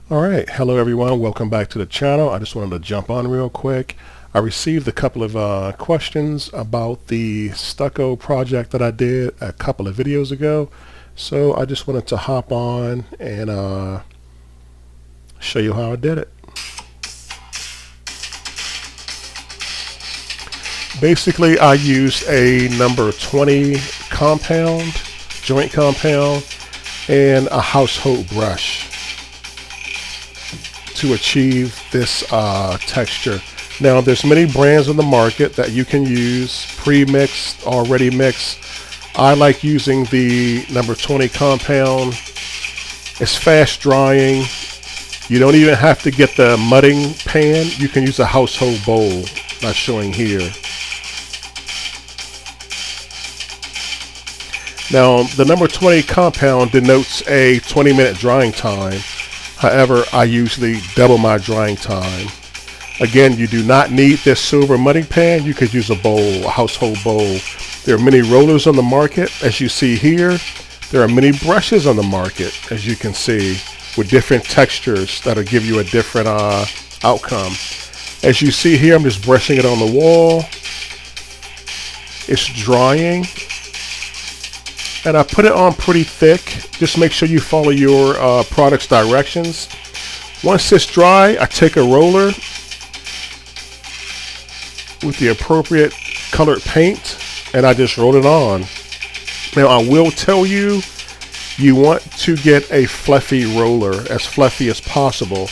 Alright, hello everyone, welcome back to the channel. I just wanted to jump on real quick. I received a couple of questions about the Stucco project that I did a couple of videos ago. So I just wanted to hop on and show you how I did it. Basically, I used a number 20 compound, joint compound, and a household brush to achieve this texture. Now there's many brands on the market that you can use, pre-mixed, already mixed. I like using the number 20 compound. It's fast drying. You don't even have to get the mudding pan. You can use a household bowl, not showing here. Now the number 20 compound denotes a 20-minute drying time. However, I usually double my drying time. Again, you do not need this silver mudding pan. You could use a bowl, a household bowl. There are many rollers on the market, as you see here. There are many brushes on the market, as you can see, with different textures that'll give you a different outcome. As you see here, I'm just brushing it on the wall. It's drying. And I put it on pretty thick. Just make sure you follow your product's directions. Once it's dry, I take a roller with the appropriate colored paint and I just roll it on. Now I will tell you, you want to get a fluffy roller, as fluffy as possible.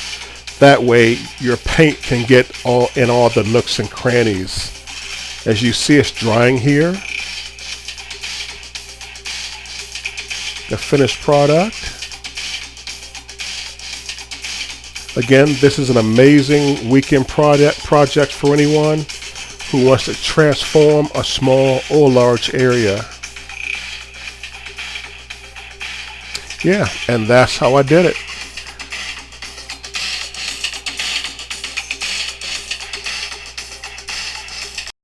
That way your paint can get in all the nooks and crannies. As you see, it's drying here. The finished product. Again, this is an amazing weekend project for anyone who wants to transform a small or large area. Yeah, and that's how I did it.